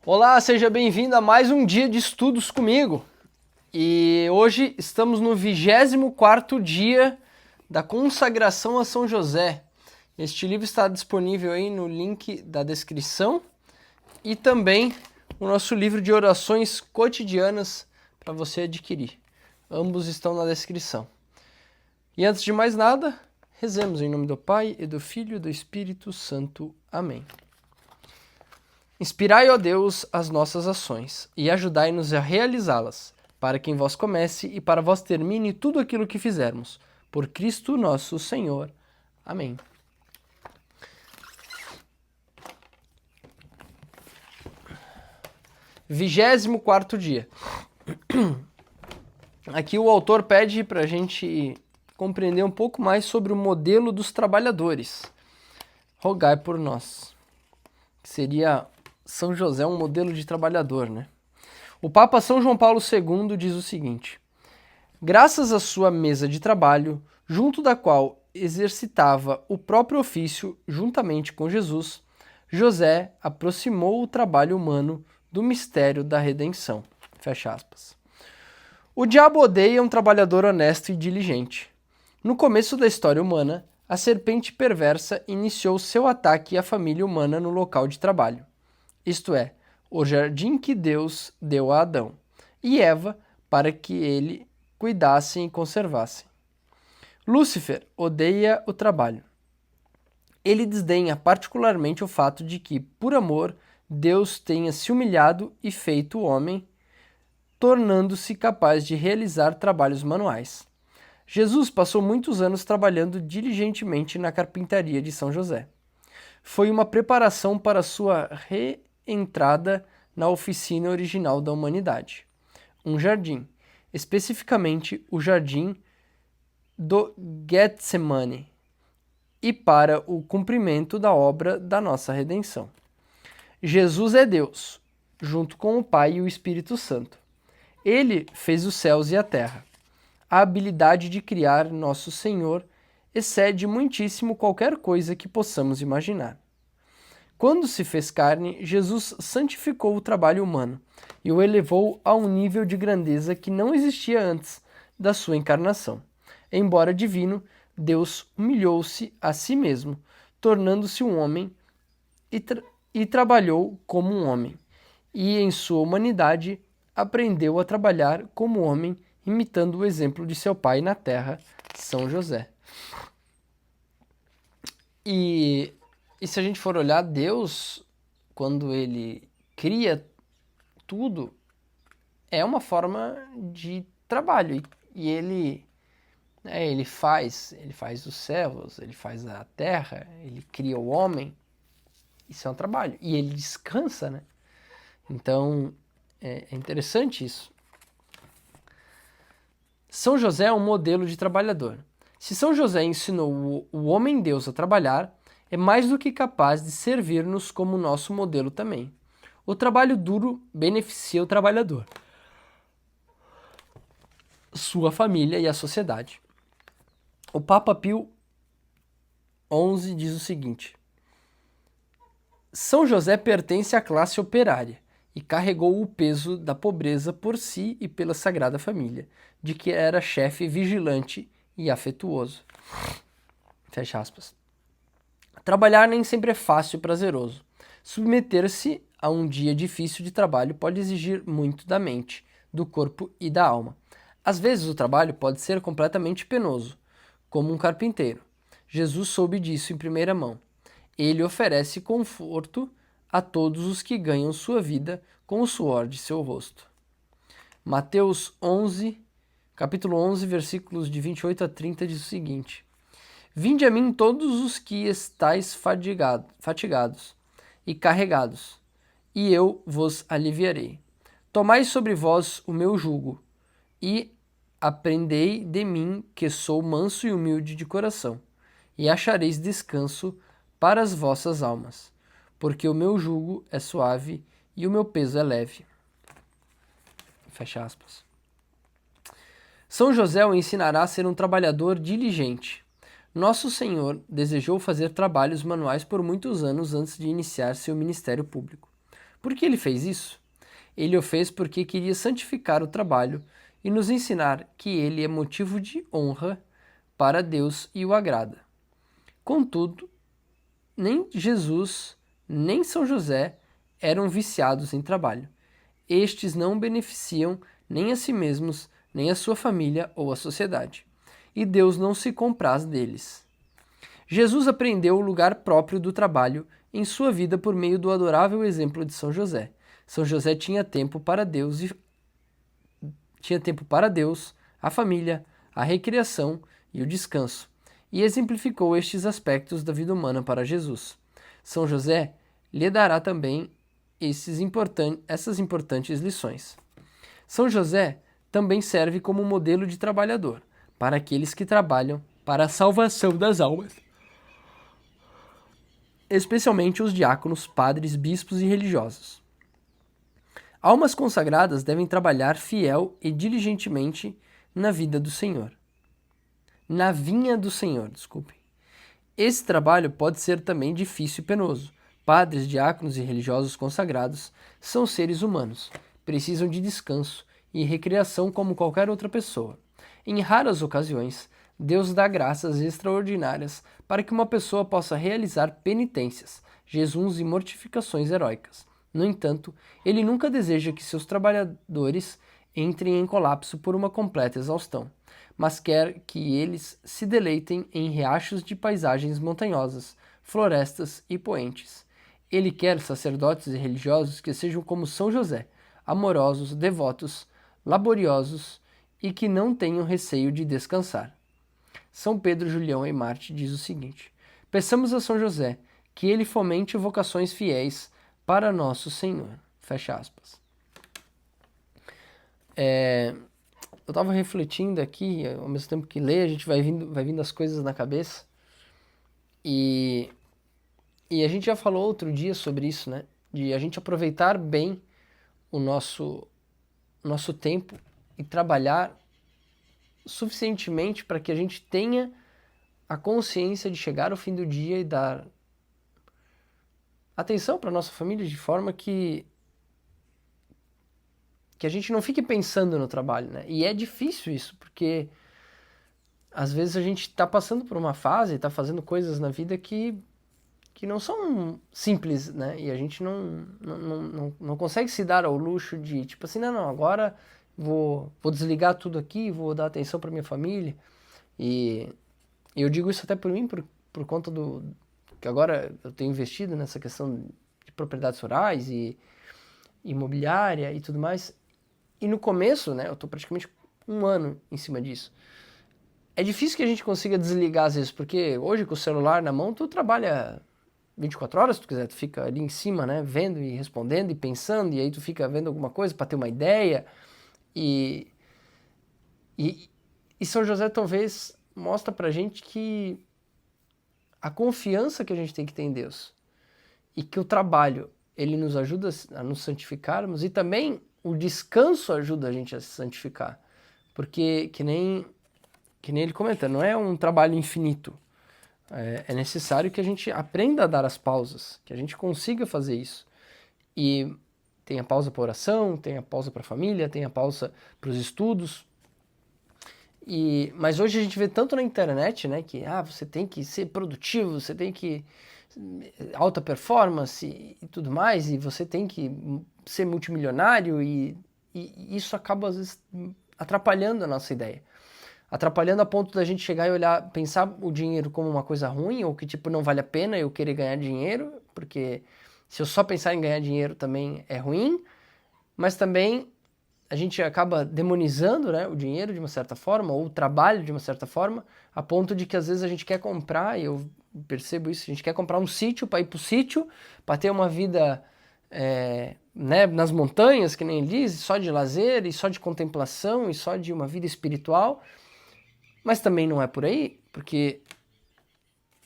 Olá, seja bem-vindo a mais um dia de estudos comigo. E hoje estamos no 24º dia da consagração a São José. Este livro está disponível aí no link da descrição e também o nosso livro de orações cotidianas para você adquirir. Ambos estão na descrição. E antes de mais nada, rezemos em nome do Pai, e do Filho e do Espírito Santo. Amém. Inspirai, ó Deus, as nossas ações, e ajudai-nos a realizá-las, para que em vós comece e para vós termine tudo aquilo que fizermos. Por Cristo nosso Senhor. Amém. Vigésimo quarto dia. Aqui o autor pede para a gente compreender um pouco mais sobre o modelo dos trabalhadores. Rogai por nós. Seria São José um modelo de trabalhador, né? O Papa São João Paulo II diz o seguinte: graças à sua mesa de trabalho, junto da qual exercitava o próprio ofício juntamente com Jesus, José aproximou o trabalho humano do mistério da redenção. Fecha aspas. O diabo odeia um trabalhador honesto e diligente. No começo da história humana, a serpente perversa iniciou seu ataque à família humana no local de trabalho, isto é, o jardim que Deus deu a Adão e Eva para que ele cuidassem e conservassem. Lúcifer odeia o trabalho. Ele desdenha particularmente o fato de que, por amor, Deus tenha se humilhado e feito o homem, tornando-se capaz de realizar trabalhos manuais. Jesus passou muitos anos trabalhando diligentemente na carpintaria de São José. Foi uma preparação para sua reentrada na oficina original da humanidade, um jardim, especificamente o jardim do Getsemane, e para o cumprimento da obra da nossa redenção. Jesus é Deus, junto com o Pai e o Espírito Santo. Ele fez os céus e a terra. A habilidade de criar nosso Senhor excede muitíssimo qualquer coisa que possamos imaginar. Quando se fez carne, Jesus santificou o trabalho humano e o elevou a um nível de grandeza que não existia antes da sua encarnação. Embora divino, Deus humilhou-se a si mesmo, tornando-se um homem e trabalhou como um homem. E em sua humanidade aprendeu a trabalhar como homem, imitando o exemplo de seu pai na terra, São José. E se a gente for olhar, Deus, quando ele cria tudo, é uma forma de trabalho. E ele faz os céus, ele faz a terra, ele cria o homem. Isso é um trabalho. E ele descansa, né? Então, é interessante isso. São José é um modelo de trabalhador. Se São José ensinou o homem-deus a trabalhar, é mais do que capaz de servir-nos como nosso modelo também. O trabalho duro beneficia o trabalhador, sua família e a sociedade. O Papa Pio XI diz o seguinte: São José pertence à classe operária e carregou o peso da pobreza por si e pela Sagrada Família, de que era chefe vigilante e afetuoso. Fecha aspas. Trabalhar nem sempre é fácil e prazeroso. Submeter-se a um dia difícil de trabalho pode exigir muito da mente, do corpo e da alma. Às vezes o trabalho pode ser completamente penoso, como um carpinteiro. Jesus soube disso em primeira mão. Ele oferece conforto a todos os que ganham sua vida com o suor de seu rosto. Mateus 11, capítulo 11, versículos de 28 a 30 diz o seguinte: Vinde a mim todos os que estáis fatigados e carregados, e eu vos aliviarei. Tomai sobre vós o meu jugo, e aprendei de mim, que sou manso e humilde de coração, e achareis descanso para as vossas almas, porque o meu jugo é suave e o meu peso é leve. Fecha aspas. São José o ensinará a ser um trabalhador diligente. Nosso Senhor desejou fazer trabalhos manuais por muitos anos antes de iniciar seu ministério público. Por que ele fez isso? Ele o fez porque queria santificar o trabalho e nos ensinar que ele é motivo de honra para Deus e o agrada. Contudo, nem Jesus, nem São José eram viciados em trabalho. Estes não beneficiam nem a si mesmos, nem a sua família ou a sociedade. E Deus não se compraz deles. Jesus aprendeu o lugar próprio do trabalho em sua vida por meio do adorável exemplo de São José. São José tinha tempo para Deus, a família, a recreação e o descanso, e exemplificou estes aspectos da vida humana para Jesus. São José lhe dará também essas importantes lições. São José também serve como modelo de trabalhador para aqueles que trabalham para a salvação das almas, especialmente os diáconos, padres, bispos e religiosos. Almas consagradas devem trabalhar fiel e diligentemente na vida do Senhor. Na vinha do Senhor, desculpem. Esse trabalho pode ser também difícil e penoso. Padres, diáconos e religiosos consagrados são seres humanos, precisam de descanso e recreação como qualquer outra pessoa. Em raras ocasiões, Deus dá graças extraordinárias para que uma pessoa possa realizar penitências, jejuns e mortificações heróicas. No entanto, ele nunca deseja que seus trabalhadores entrem em colapso por uma completa exaustão, mas quer que eles se deleitem em riachos de paisagens montanhosas, florestas e poentes. Ele quer sacerdotes e religiosos que sejam como São José, amorosos, devotos, laboriosos e que não tenham receio de descansar. São Pedro Julião Aymart diz o seguinte: peçamos a São José que ele fomente vocações fiéis para nosso Senhor. Fecha aspas. Eu estava refletindo aqui, ao mesmo tempo que lê, a gente vai vindo as coisas na cabeça. E a gente já falou outro dia sobre isso, né? De a gente aproveitar bem o nosso tempo e trabalhar suficientemente para que a gente tenha a consciência de chegar ao fim do dia e dar atenção para nossa família de forma que a gente não fique pensando no trabalho, né? E é difícil isso, porque às vezes a gente está passando por uma fase, está fazendo coisas na vida que não são simples, né? E a gente não consegue se dar ao luxo de, tipo assim, não, agora vou desligar tudo aqui, vou dar atenção para minha família. E eu digo isso até por mim, por conta que agora eu tenho investido nessa questão de propriedades rurais e imobiliária e tudo mais. E no começo, né, eu tô praticamente 1 ano em cima disso. É difícil que a gente consiga desligar às vezes, porque hoje com o celular na mão tu trabalha 24 horas, se tu quiser, tu fica ali em cima, né, vendo e respondendo e pensando, e aí tu fica vendo alguma coisa para ter uma ideia. E São José talvez mostra pra gente que a confiança que a gente tem que ter em Deus e que o trabalho, ele nos ajuda a nos santificarmos e também o descanso ajuda a gente a se santificar. Porque, que nem ele comenta, não é um trabalho infinito. É necessário que a gente aprenda a dar as pausas, que a gente consiga fazer isso. E tem a pausa para oração, tem a pausa para a família, tem a pausa para os estudos. Mas hoje a gente vê tanto na internet, né, que você tem que ser produtivo, você tem que alta performance e tudo mais, e você tem que ser multimilionário e isso acaba às vezes atrapalhando a nossa ideia. Atrapalhando a ponto da gente chegar e olhar, pensar o dinheiro como uma coisa ruim, ou que tipo não vale a pena eu querer ganhar dinheiro, porque se eu só pensar em ganhar dinheiro também é ruim, mas também a gente acaba demonizando, né, o dinheiro de uma certa forma, ou o trabalho de uma certa forma, a ponto de que às vezes a gente quer comprar, e eu percebo isso, a gente quer comprar um sítio para ir pro sítio, para ter uma vida né, nas montanhas, que nem ele diz, só de lazer, e só de contemplação, e só de uma vida espiritual, mas também não é por aí, porque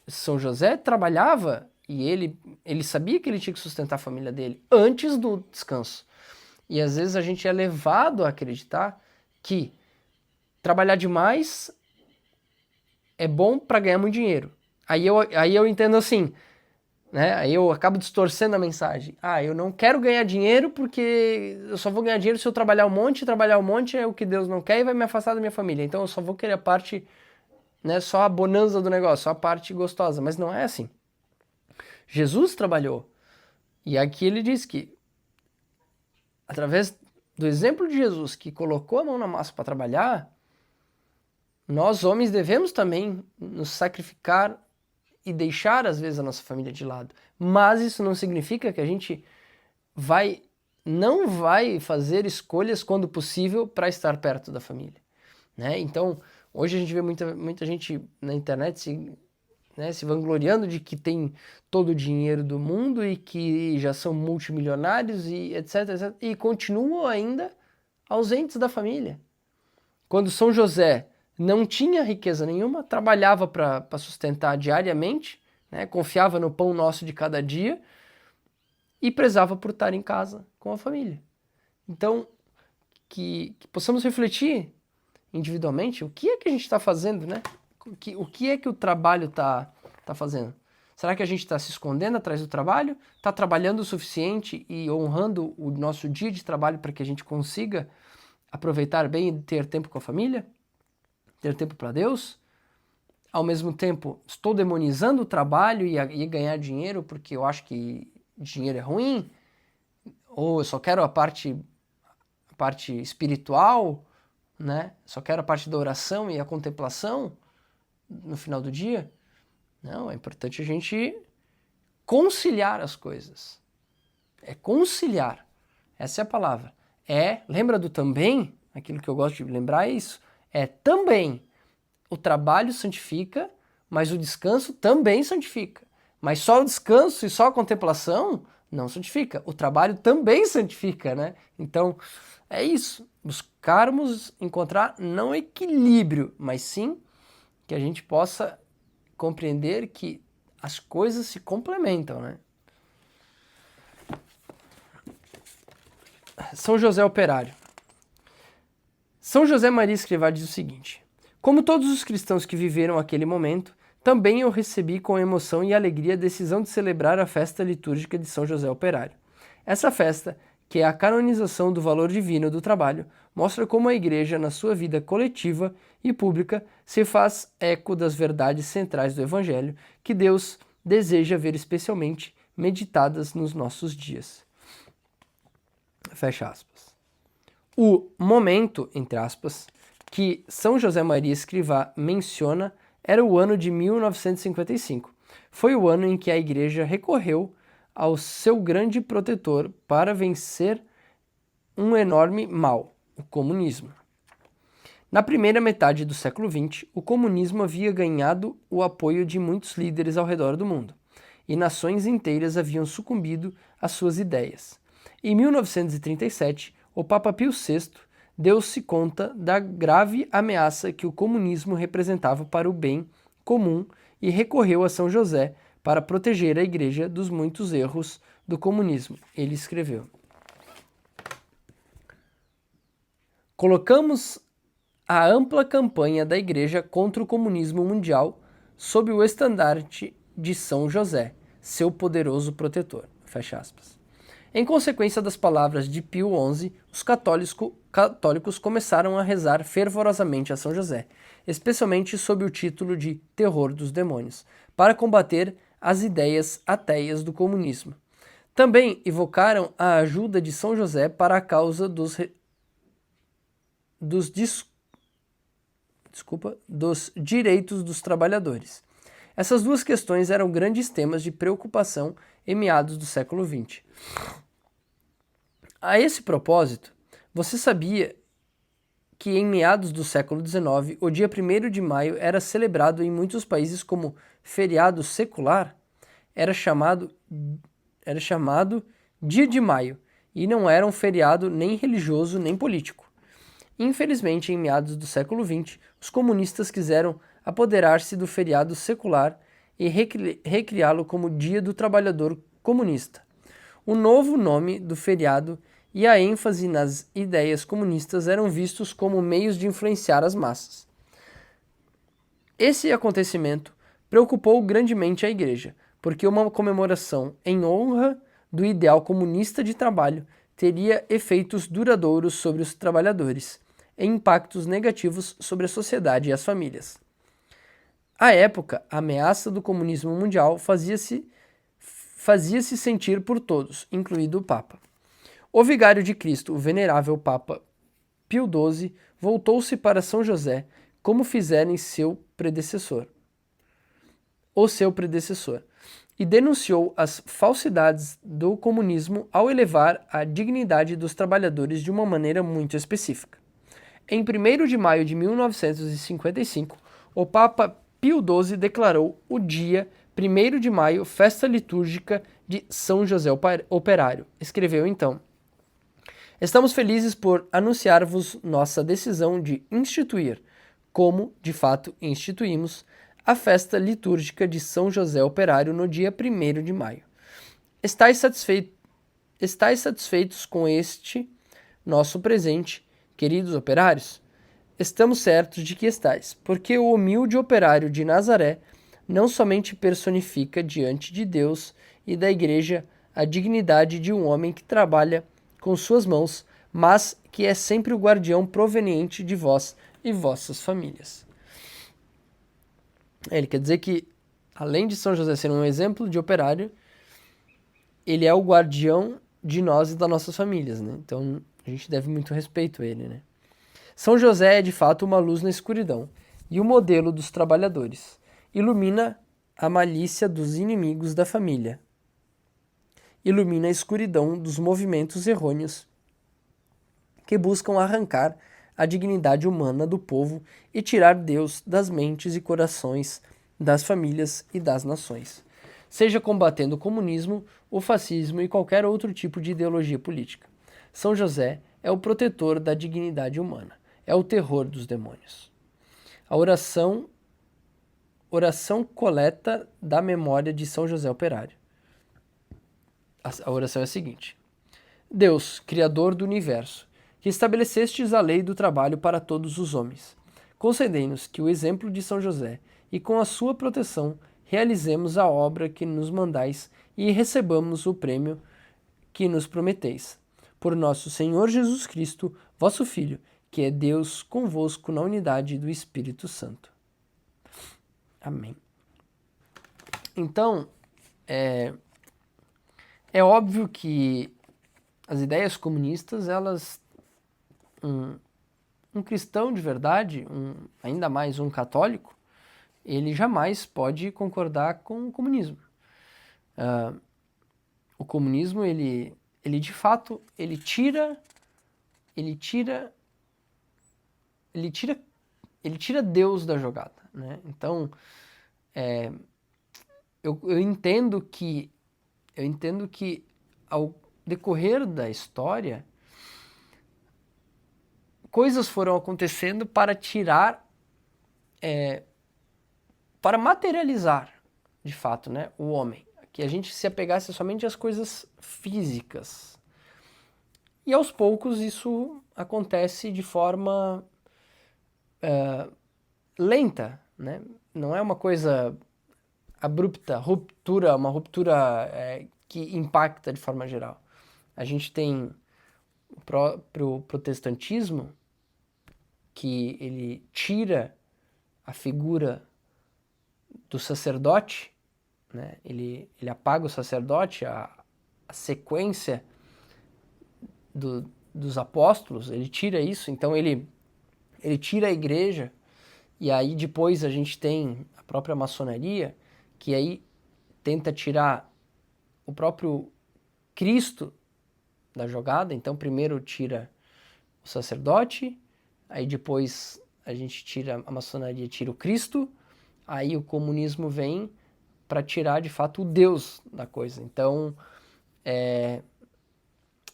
São José trabalhava e ele sabia que ele tinha que sustentar a família dele antes do descanso. E às vezes a gente é levado a acreditar que trabalhar demais é bom para ganhar muito dinheiro. Aí eu entendo assim, né? Aí eu acabo distorcendo a mensagem. Ah, eu não quero ganhar dinheiro porque eu só vou ganhar dinheiro se eu trabalhar um monte é o que Deus não quer e vai me afastar da minha família. Então eu só vou querer a parte, né, só a bonança do negócio, só a parte gostosa. Mas não é assim. Jesus trabalhou. E aqui ele diz que, através do exemplo de Jesus, que colocou a mão na massa para trabalhar, nós homens devemos também nos sacrificar e deixar, às vezes, a nossa família de lado. Mas isso não significa que a gente não vai fazer escolhas quando possível para estar perto da família, né? Então, hoje a gente vê muita gente na internet se vangloriando de que tem todo o dinheiro do mundo e que já são multimilionários e etc, etc, e continuam ainda ausentes da família. Quando São José não tinha riqueza nenhuma, trabalhava para sustentar diariamente, né, confiava no pão nosso de cada dia e prezava por estar em casa com a família. Então, que possamos refletir individualmente o que é que a gente está fazendo, né? O que é que o trabalho está fazendo? Será que a gente está se escondendo atrás do trabalho? Está trabalhando o suficiente e honrando o nosso dia de trabalho para que a gente consiga aproveitar bem e ter tempo com a família? Ter tempo para Deus? Ao mesmo tempo, estou demonizando o trabalho e ganhar dinheiro porque eu acho que dinheiro é ruim? Ou eu só quero a parte espiritual, né? Só quero a parte da oração e a contemplação no final do dia? Não, é importante a gente conciliar as coisas. É conciliar. Essa é a palavra. Lembra do também? Aquilo que eu gosto de lembrar é isso. É também. O trabalho santifica, mas o descanso também santifica. Mas só o descanso e só a contemplação não santifica. O trabalho também santifica, né? Então, é isso. Buscarmos encontrar não equilíbrio, mas sim que a gente possa compreender que as coisas se complementam, né? São José Operário. São José Maria Escrivá diz o seguinte: como todos os cristãos que viveram aquele momento, também eu recebi com emoção e alegria a decisão de celebrar a festa litúrgica de São José Operário. Essa festa, que é a canonização do valor divino do trabalho, mostra como a Igreja, na sua vida coletiva e pública, se faz eco das verdades centrais do Evangelho, que Deus deseja ver especialmente meditadas nos nossos dias. Fecha aspas. O momento, entre aspas, que São José Maria Escrivá menciona era o ano de 1955. Foi o ano em que a Igreja recorreu ao seu grande protetor para vencer um enorme mal, o comunismo. Na primeira metade do século XX, o comunismo havia ganhado o apoio de muitos líderes ao redor do mundo, e nações inteiras haviam sucumbido às suas ideias. Em 1937, o Papa Pio VI deu-se conta da grave ameaça que o comunismo representava para o bem comum e recorreu a São José para proteger a Igreja dos muitos erros do comunismo. Ele escreveu: colocamos a ampla campanha da Igreja contra o comunismo mundial sob o estandarte de São José, seu poderoso protetor. Fecha aspas. Em consequência das palavras de Pio XI, os católicos começaram a rezar fervorosamente a São José, especialmente sob o título de Terror dos Demônios, para combater as ideias ateias do comunismo. Também evocaram a ajuda de São José para a causa dos direitos dos trabalhadores. Essas duas questões eram grandes temas de preocupação em meados do século XX. A esse propósito, você sabia que em meados do século XIX, o dia 1º de maio era celebrado em muitos países como feriado secular? Era chamado Dia de Maio, e não era um feriado nem religioso nem político. Infelizmente, em meados do século XX, os comunistas quiseram apoderar-se do feriado secular e recriá-lo como Dia do Trabalhador Comunista. O novo nome do feriado e a ênfase nas ideias comunistas eram vistos como meios de influenciar as massas. Esse acontecimento preocupou grandemente a Igreja, porque uma comemoração em honra do ideal comunista de trabalho teria efeitos duradouros sobre os trabalhadores e impactos negativos sobre a sociedade e as famílias. À época, a ameaça do comunismo mundial fazia-se sentir por todos, incluído o Papa. O vigário de Cristo, o venerável Papa Pio XII, voltou-se para São José, como fizera seu predecessor, e denunciou as falsidades do comunismo ao elevar a dignidade dos trabalhadores de uma maneira muito específica. Em 1º de maio de 1955, o Papa Pio XII declarou o dia 1º de maio festa litúrgica de São José Operário. Escreveu então: Estamos felizes por anunciar-vos nossa decisão de instituir, como de fato instituímos, a festa litúrgica de São José Operário no dia 1º de maio. Estais satisfeitos com este nosso presente, queridos operários? Estamos certos de que estais, porque o humilde operário de Nazaré não somente personifica diante de Deus e da Igreja a dignidade de um homem que trabalha com suas mãos, mas que é sempre o guardião proveniente de vós e vossas famílias. Ele quer dizer que, além de São José ser um exemplo de operário, ele é o guardião de nós e das nossas famílias, né? Então, a gente deve muito respeito a ele, né? São José é, de fato, uma luz na escuridão e o modelo dos trabalhadores. Ilumina a malícia dos inimigos da família. Ilumina a escuridão dos movimentos errôneos que buscam arrancar a dignidade humana do povo e tirar Deus das mentes e corações das famílias e das nações, seja combatendo o comunismo, o fascismo e qualquer outro tipo de ideologia política. São José é o protetor da dignidade humana, é o terror dos demônios. A oração coleta da memória de São José Operário. A oração é a seguinte: Deus, Criador do universo, que estabelecestes a lei do trabalho para todos os homens, concedei-nos que o exemplo de São José e com a sua proteção realizemos a obra que nos mandais e recebamos o prêmio que nos prometeis. Por nosso Senhor Jesus Cristo, vosso Filho, que é Deus convosco na unidade do Espírito Santo. Amém. Então, é óbvio que as ideias comunistas, elas um cristão de verdade, ainda mais um católico, ele jamais pode concordar com o comunismo. O comunismo, ele de fato, ele tira Deus da jogada, né? Então, eu entendo que ao decorrer da história, coisas foram acontecendo para tirar, para materializar, de fato, né, o homem. Que a gente se apegasse somente às coisas físicas. E aos poucos isso acontece de forma lenta, né? Não é uma coisa abrupta, uma ruptura que impacta de forma geral. A gente tem o próprio protestantismo, que ele tira a figura do sacerdote, né? Ele apaga o sacerdote, a sequência dos apóstolos, ele tira isso, então ele tira a igreja, e aí depois a gente tem a própria maçonaria, que aí tenta tirar o próprio Cristo da jogada. Então primeiro tira o sacerdote, aí depois a maçonaria tira o Cristo, aí o comunismo vem para tirar de fato o Deus da coisa. Então,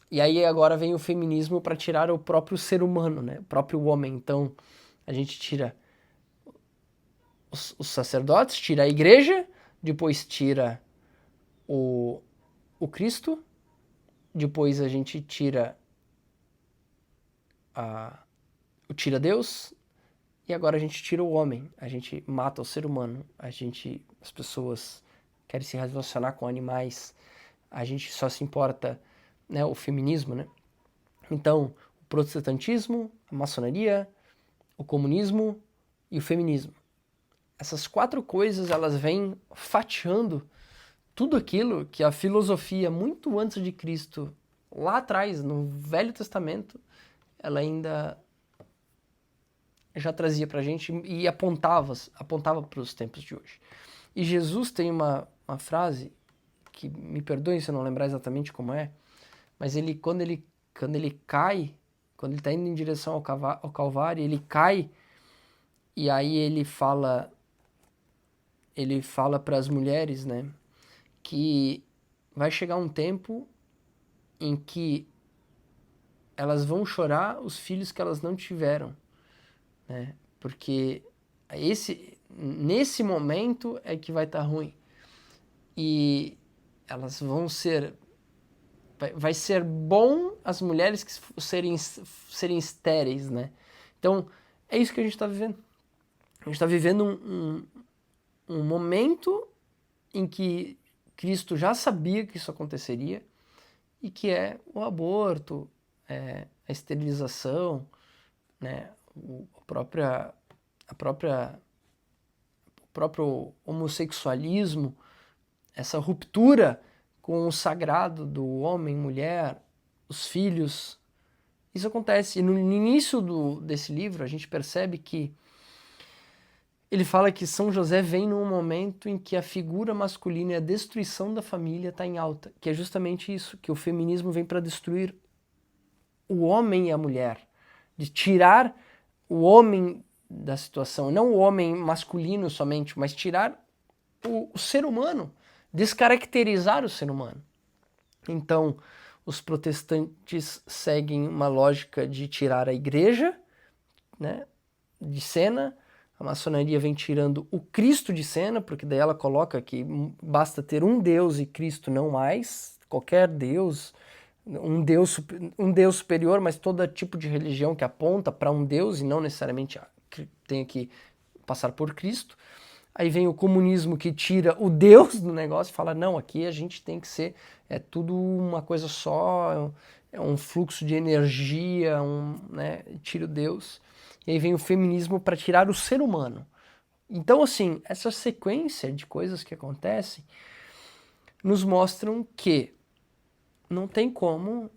e aí agora vem o feminismo para tirar o próprio ser humano, né? O próprio homem. Então a gente tira os sacerdotes, tira a igreja, depois tira o Cristo, depois a gente tira tira Deus, e agora a gente tira o homem, a gente mata o ser humano, as pessoas querem se relacionar com animais, a gente só se importa, né, o feminismo, né? Então, o protestantismo, a maçonaria, o comunismo e o feminismo. Essas 4 coisas, elas vêm fatiando tudo aquilo que a filosofia, muito antes de Cristo, lá atrás, no Velho Testamento, ela ainda já trazia pra gente e apontava para os tempos de hoje. E Jesus tem uma frase, que me perdoem se eu não lembrar exatamente como é, mas quando ele cai, quando ele está indo em direção ao Calvário, ele cai, e aí ele fala para as mulheres, né, que vai chegar um tempo em que elas vão chorar os filhos que elas não tiveram, né, porque nesse momento é que vai estar ruim, e elas vão ser, vai ser bom as mulheres que serem estéreis, né? Então, é isso que a gente está vivendo. A gente está vivendo um momento em que Cristo já sabia que isso aconteceria, e que é o aborto, a esterilização, né? O próprio homossexualismo, essa ruptura com o sagrado do homem, mulher, os filhos. Isso acontece. E no início desse livro, a gente percebe que ele fala que São José vem num momento em que a figura masculina e a destruição da família está em alta, que é justamente isso, que o feminismo vem para destruir o homem e a mulher, de tirar o homem da situação, não o homem masculino somente, mas tirar o ser humano, descaracterizar o ser humano. Então, os protestantes seguem uma lógica de tirar a igreja, né, de cena. A maçonaria vem tirando o Cristo de cena, porque daí ela coloca que basta ter um Deus e Cristo não mais, qualquer Deus, um Deus superior, mas todo tipo de religião que aponta para um Deus e não necessariamente tem que passar por Cristo. Aí vem o comunismo que tira o Deus do negócio e fala, não, aqui a gente tem que ser, é tudo uma coisa só, é um fluxo de energia, né, tira o Deus. E aí vem o feminismo para tirar o ser humano. Então, assim, essa sequência de coisas que acontecem nos mostram que não tem como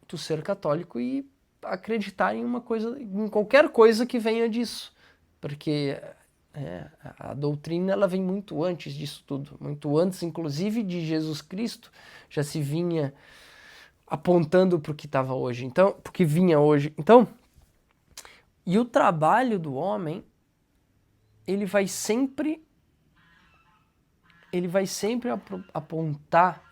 tu ser católico e acreditar em uma coisa, em qualquer coisa que venha disso. Porque a doutrina ela vem muito antes disso tudo, muito antes, inclusive, de Jesus Cristo, já se vinha apontando para o que estava hoje, então, para o que vinha hoje. Então, e o trabalho do homem, ele vai sempre apontar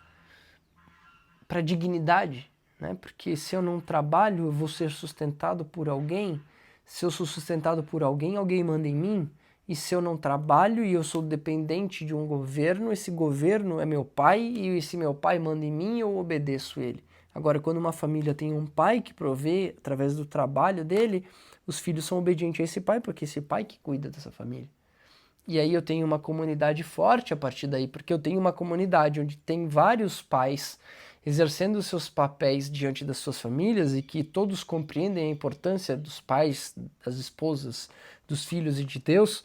para a dignidade, né? Porque se eu não trabalho, eu vou ser sustentado por alguém. Se eu sou sustentado por alguém, alguém manda em mim. E se eu não trabalho e eu sou dependente de um governo, esse governo é meu pai e se meu pai manda em mim, eu obedeço ele. Agora, quando uma família tem um pai que provê através do trabalho dele, os filhos são obedientes a esse pai, porque esse pai que cuida dessa família. E aí eu tenho uma comunidade forte a partir daí, porque eu tenho uma comunidade onde tem vários pais exercendo os seus papéis diante das suas famílias e que todos compreendem a importância dos pais, das esposas, dos filhos e de Deus.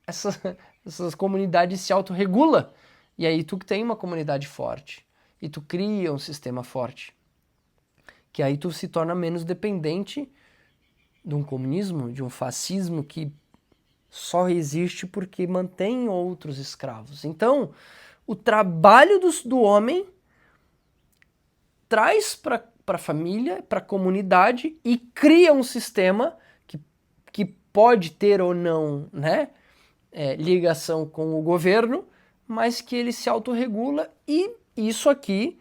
Essas comunidades se autorregula. E aí tu tem uma comunidade forte e tu cria um sistema forte, que aí tu se torna menos dependente de um comunismo, de um fascismo que só existe porque mantém outros escravos. Então, o trabalho do homem traz para a família, para a comunidade e cria um sistema que pode ter ou não, né, ligação com o governo, mas que ele se autorregula, e isso aqui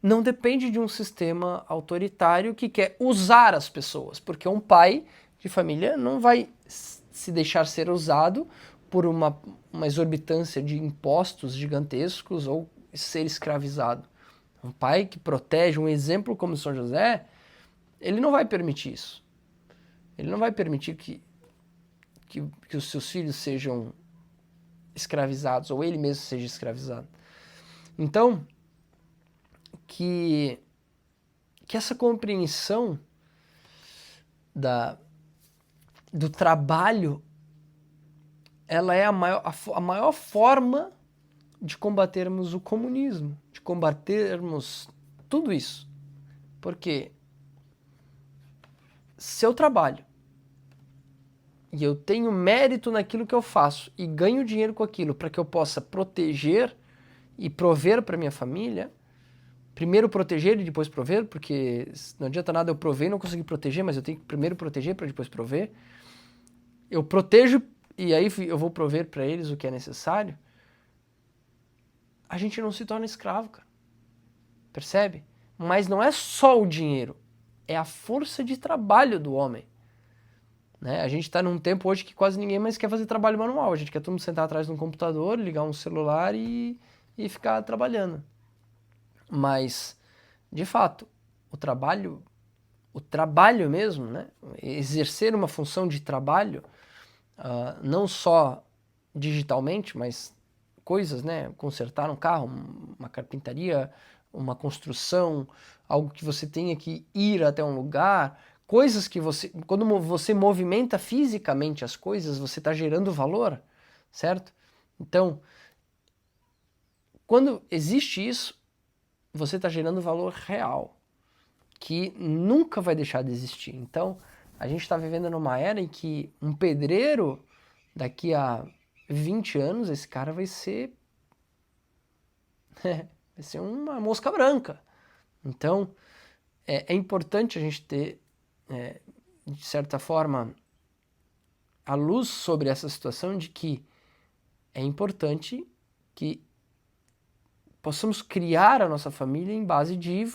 não depende de um sistema autoritário que quer usar as pessoas, porque um pai de família não vai se deixar ser usado por uma exorbitância de impostos gigantescos ou ser escravizado. Um pai que protege, um exemplo como São José, ele não vai permitir isso. Ele não vai permitir que os seus filhos sejam escravizados, ou ele mesmo seja escravizado. Então, que essa compreensão do trabalho, ela é a maior forma de combatermos o comunismo, de combatermos tudo isso. Porque se eu trabalho e eu tenho mérito naquilo que eu faço e ganho dinheiro com aquilo para que eu possa proteger e prover para minha família, primeiro proteger e depois prover, porque não adianta nada eu prover e não conseguir proteger, mas eu tenho que primeiro proteger para depois prover. Eu protejo e aí eu vou prover para eles o que é necessário. A gente não se torna escravo, cara. Percebe? Mas não é só o dinheiro, é a força de trabalho do homem. Né? A gente está num tempo hoje que quase ninguém mais quer fazer trabalho manual. A gente quer todo mundo sentar atrás de um computador, ligar um celular e ficar trabalhando. Mas, de fato, o trabalho mesmo, né? Exercer uma função de trabalho, não só digitalmente, mas coisas, né? Consertar um carro, uma carpintaria, uma construção, algo que você tenha que ir até um lugar, coisas que quando você movimenta fisicamente as coisas, você está gerando valor, certo? Então, quando existe isso, você está gerando valor real, que nunca vai deixar de existir. Então, a gente está vivendo numa era em que um pedreiro, daqui a 20 anos, esse cara vai ser uma mosca branca. Então, é importante a gente ter, de certa forma, a luz sobre essa situação de que é importante que possamos criar a nossa família em base de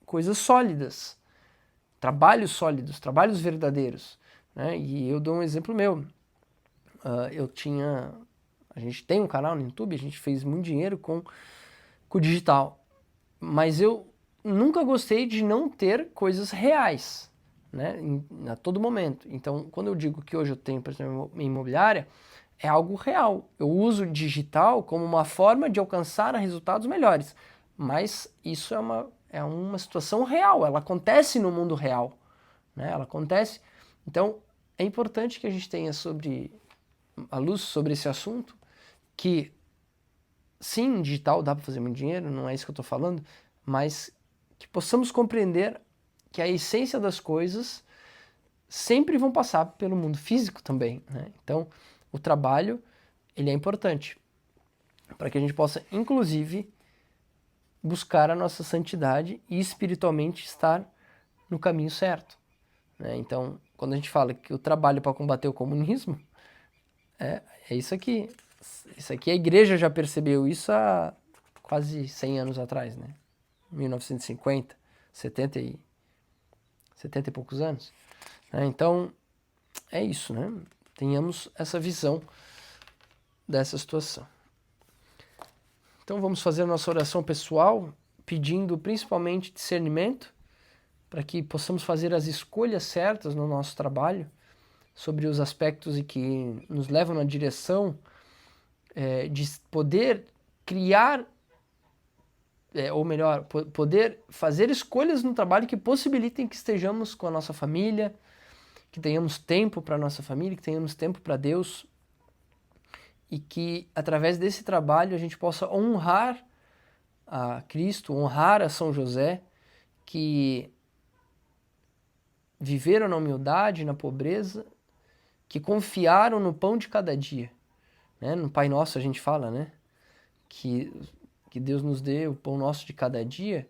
coisas sólidas, trabalhos sólidos, trabalhos verdadeiros. Né? E eu dou um exemplo meu. A gente tem um canal no YouTube, a gente fez muito dinheiro com o digital, mas eu nunca gostei de não ter coisas reais, né, a todo momento. Então, quando eu digo que hoje eu tenho, por exemplo, uma imobiliária, é algo real. Eu uso o digital como uma forma de alcançar resultados melhores, mas isso é uma situação real, ela acontece no mundo real, né, ela acontece. Então, é importante que a gente tenha a luz sobre esse assunto, que sim, digital dá para fazer muito dinheiro, não é isso que eu estou falando, mas que possamos compreender que a essência das coisas sempre vão passar pelo mundo físico também, né? Então, o trabalho, ele é importante para que a gente possa, inclusive, buscar a nossa santidade e espiritualmente estar no caminho certo, né? Então, quando a gente fala que o trabalho para combater o comunismo, é isso aqui. Isso aqui a igreja já percebeu isso há quase 100 anos atrás, né? 1950, 70 e poucos anos. Então, é isso, né? Tenhamos essa visão dessa situação. Então, vamos fazer a nossa oração pessoal, pedindo principalmente discernimento, para que possamos fazer as escolhas certas no nosso trabalho, sobre os aspectos e que nos levam na direção de poder criar, ou melhor, poder fazer escolhas no trabalho que possibilitem que estejamos com a nossa família, que tenhamos tempo para a nossa família, que tenhamos tempo para Deus, e que através desse trabalho a gente possa honrar a Cristo, honrar a São José, que viveram na humildade, na pobreza, que confiaram no pão de cada dia. Né? No Pai Nosso a gente fala, né? Que Deus nos dê o pão nosso de cada dia.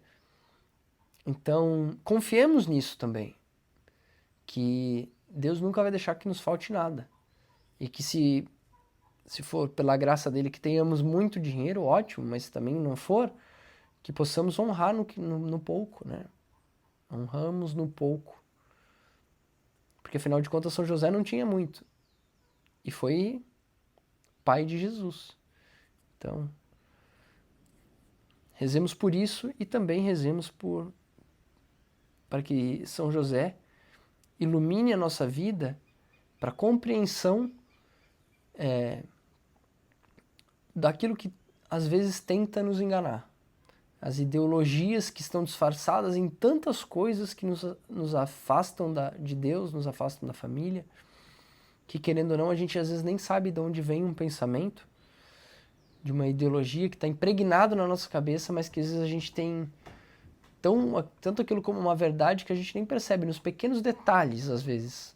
Então, confiemos nisso também. Que Deus nunca vai deixar que nos falte nada. E que se for pela graça dele que tenhamos muito dinheiro, ótimo, mas se também não for, que possamos honrar no pouco, né? Honramos no pouco. Porque afinal de contas São José não tinha muito. E foi pai de Jesus. Então, rezemos por isso e também rezemos para que São José ilumine a nossa vida para compreensão daquilo que às vezes tenta nos enganar. As ideologias que estão disfarçadas em tantas coisas que nos afastam de Deus, nos afastam da família, que querendo ou não a gente às vezes nem sabe de onde vem um pensamento, de uma ideologia que está impregnado na nossa cabeça, mas que às vezes a gente tem tanto aquilo como uma verdade que a gente nem percebe, nos pequenos detalhes às vezes.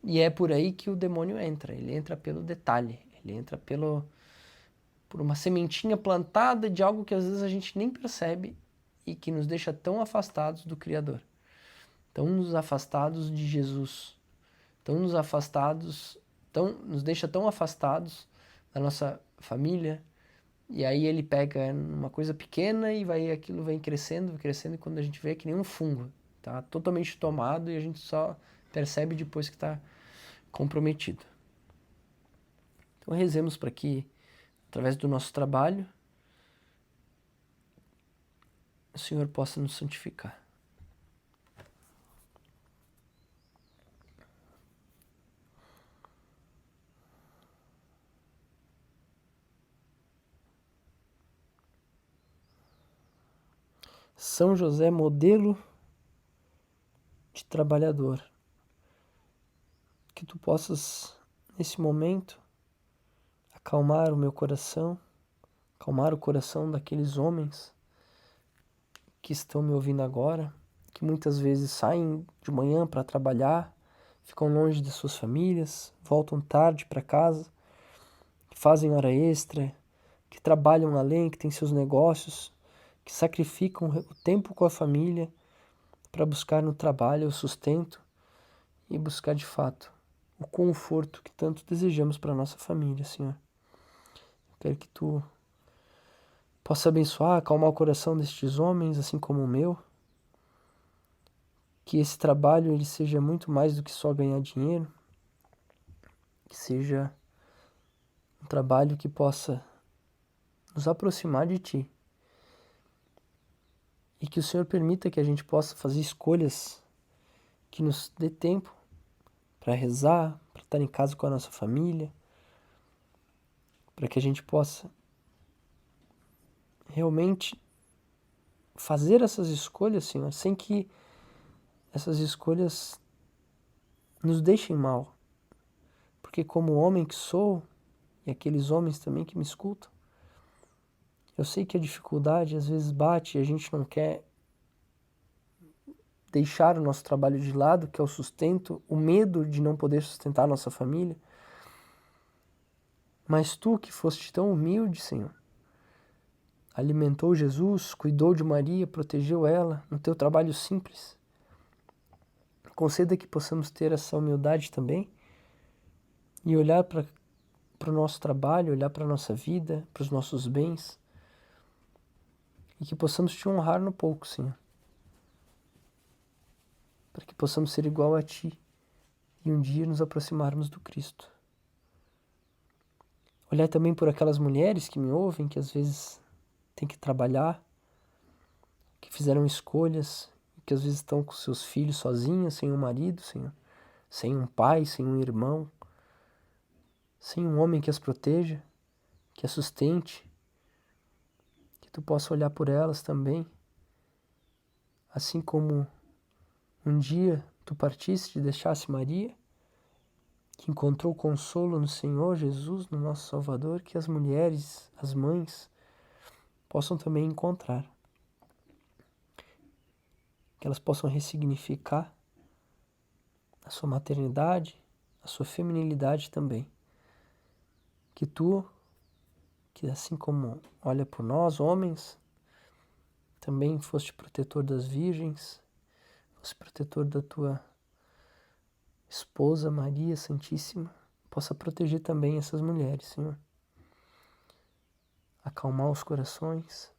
E é por aí que o demônio entra, ele entra pelo detalhe, ele entra por uma sementinha plantada de algo que às vezes a gente nem percebe e que nos deixa tão afastados do Criador, tão nos afastados de Jesus, nos deixa tão afastados da nossa família. E aí ele pega uma coisa pequena e aquilo vem crescendo, e quando a gente vê é que nem um fungo, tá totalmente tomado e a gente só percebe depois que está comprometido. Então rezemos para que, através do nosso trabalho, o Senhor possa nos santificar. São José, modelo de trabalhador, que tu possas, nesse momento, acalmar o meu coração, acalmar o coração daqueles homens que estão me ouvindo agora, que muitas vezes saem de manhã para trabalhar, ficam longe de suas famílias, voltam tarde para casa, que fazem hora extra, que trabalham além, que têm seus negócios, que sacrificam o tempo com a família para buscar no trabalho o sustento e buscar de fato o conforto que tanto desejamos para nossa família, Senhor. Eu quero que tu possa abençoar, acalmar o coração destes homens, assim como o meu. Que esse trabalho ele seja muito mais do que só ganhar dinheiro. Que seja um trabalho que possa nos aproximar de Ti. E que o Senhor permita que a gente possa fazer escolhas que nos dê tempo para rezar, para estar em casa com a nossa família, para que a gente possa realmente fazer essas escolhas, Senhor, sem que essas escolhas nos deixem mal. Porque como homem que sou, e aqueles homens também que me escutam, eu sei que a dificuldade às vezes bate e a gente não quer deixar o nosso trabalho de lado, que é o sustento, o medo de não poder sustentar a nossa família. Mas tu que foste tão humilde, Senhor, alimentou Jesus, cuidou de Maria, protegeu ela no teu trabalho simples. Conceda que possamos ter essa humildade também e olhar para o nosso trabalho, olhar para a nossa vida, para os nossos bens e que possamos te honrar no pouco, Senhor. Para que possamos ser igual a Ti e um dia nos aproximarmos do Cristo. Olhar também por aquelas mulheres que me ouvem, que às vezes têm que trabalhar, que fizeram escolhas, que às vezes estão com seus filhos sozinhas, sem um marido, sem um pai, sem um irmão, sem um homem que as proteja, que as sustente, que tu possa olhar por elas também, assim como um dia tu partiste e deixasse Maria, que encontrou consolo no Senhor Jesus, no nosso Salvador, que as mulheres, as mães, possam também encontrar. Que elas possam ressignificar a sua maternidade, a sua feminilidade também. Que tu, que assim como olha por nós, homens, também foste protetor das virgens, foste protetor da tua esposa Maria Santíssima, possa proteger também essas mulheres, Senhor. Acalmar os corações,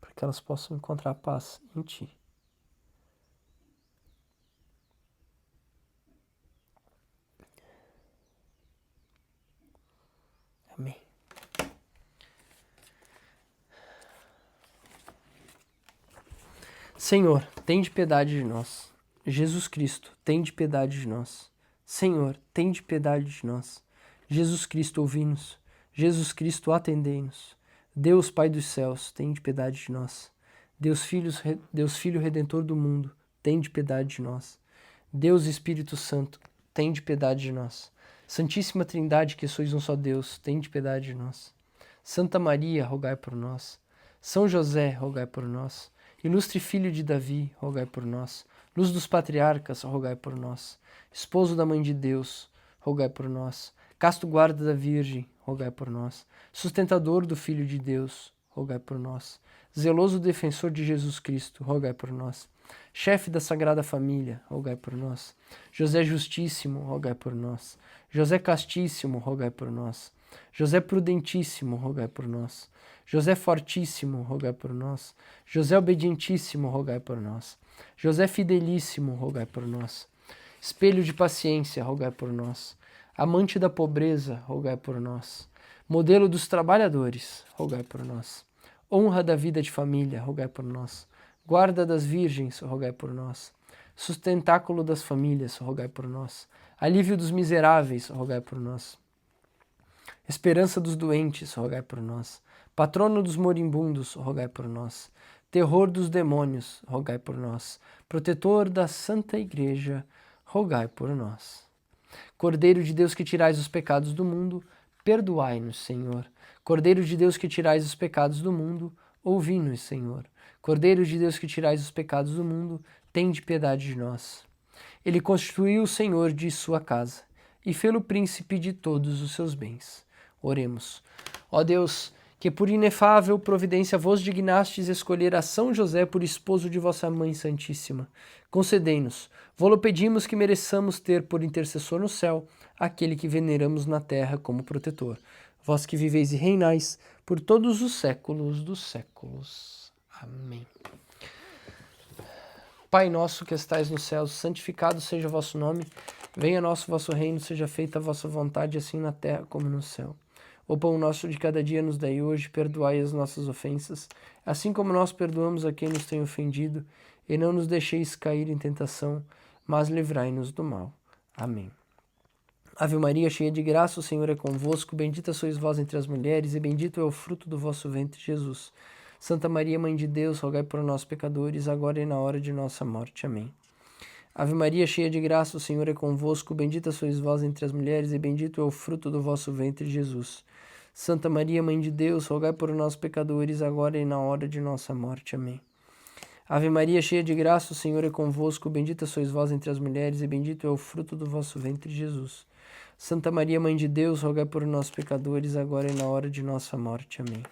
para que elas possam encontrar paz em Ti. Amém. Senhor, tende piedade de nós. Jesus Cristo, tende piedade de nós. Senhor, tende piedade de nós. Jesus Cristo, ouvi-nos. Jesus Cristo, atendei-nos. Deus Pai dos céus, tende piedade de nós. Deus Filho Redentor do mundo, tende piedade de nós. Deus Espírito Santo, tende piedade de nós. Santíssima Trindade, que sois um só Deus, tende piedade de nós. Santa Maria, rogai por nós. São José, rogai por nós. Ilustre Filho de Davi, rogai por nós. Luz dos patriarcas, rogai por nós. Esposo da Mãe de Deus, rogai por nós. Casto guarda da Virgem, rogai por nós. Sustentador do Filho de Deus, rogai por nós. Zeloso defensor de Jesus Cristo, rogai por nós. Chefe da Sagrada Família, rogai por nós. José Justíssimo, rogai por nós. José Castíssimo, rogai por nós. José Prudentíssimo, rogai por nós. José Fortíssimo, rogai por nós. José Obedientíssimo, rogai por nós. José Fidelíssimo, rogai por nós. Espelho de paciência, rogai por nós. Amante da pobreza, rogai por nós. Modelo dos trabalhadores, rogai por nós. Honra da vida de família, rogai por nós. Guarda das virgens, rogai por nós. Sustentáculo das famílias, rogai por nós. Alívio dos miseráveis, rogai por nós. Esperança dos doentes, rogai por nós. Patrono dos moribundos, rogai por nós. Terror dos demônios, rogai por nós. Protetor da Santa Igreja, rogai por nós. Cordeiro de Deus que tirais os pecados do mundo, perdoai-nos, Senhor. Cordeiro de Deus que tirais os pecados do mundo, ouvi-nos, Senhor. Cordeiro de Deus que tirais os pecados do mundo, tende piedade de nós. Ele constituiu o Senhor de sua casa e fê-lo príncipe de todos os seus bens. Oremos. Ó Deus, que por inefável providência vos dignastes escolher a São José por esposo de vossa Mãe Santíssima, concedei-nos, vô-lo pedimos, que mereçamos ter por intercessor no céu aquele que veneramos na terra como protetor. Vós que viveis e reinais por todos os séculos dos séculos. Amém. Pai nosso que estais nos céus, santificado seja o vosso nome. Venha o vosso reino, seja feita a vossa vontade, assim na terra como no céu. O pão nosso de cada dia nos dai hoje, perdoai as nossas ofensas, assim como nós perdoamos a quem nos tem ofendido, e não nos deixeis cair em tentação, mas livrai-nos do mal. Amém. Ave Maria, cheia de graça, o Senhor é convosco, bendita sois vós entre as mulheres, e bendito é o fruto do vosso ventre, Jesus. Santa Maria, Mãe de Deus, rogai por nós, pecadores, agora e na hora de nossa morte. Amém. Ave Maria, cheia de graça, o Senhor é convosco, bendita sois vós entre as mulheres, e bendito é o fruto do vosso ventre, Jesus. Santa Maria, Mãe de Deus, rogai por nós, pecadores, agora e na hora de nossa morte. Amém. Ave Maria, cheia de graça, o Senhor é convosco, bendita sois vós entre as mulheres, e bendito é o fruto do vosso ventre, Jesus. Santa Maria, Mãe de Deus, rogai por nós, pecadores, agora e na hora de nossa morte. Amém.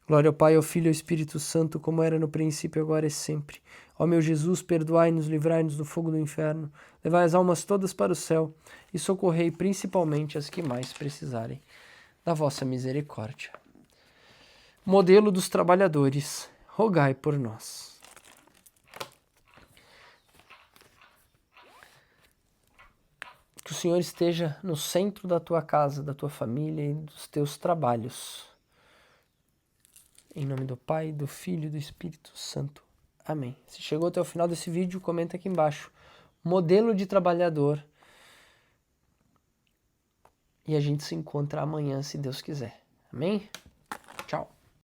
Glória ao Pai, ao Filho e ao Espírito Santo, como era no princípio, agora e sempre. Ó meu Jesus, perdoai-nos, livrai-nos do fogo do inferno, levai as almas todas para o céu e socorrei principalmente as que mais precisarem da vossa misericórdia. Modelo dos trabalhadores, rogai por nós. Que o Senhor esteja no centro da tua casa, da tua família e dos teus trabalhos. Em nome do Pai, do Filho e do Espírito Santo. Amém. Se chegou até o final desse vídeo, comenta aqui embaixo. Modelo de trabalhador. E a gente se encontra amanhã, se Deus quiser. Amém?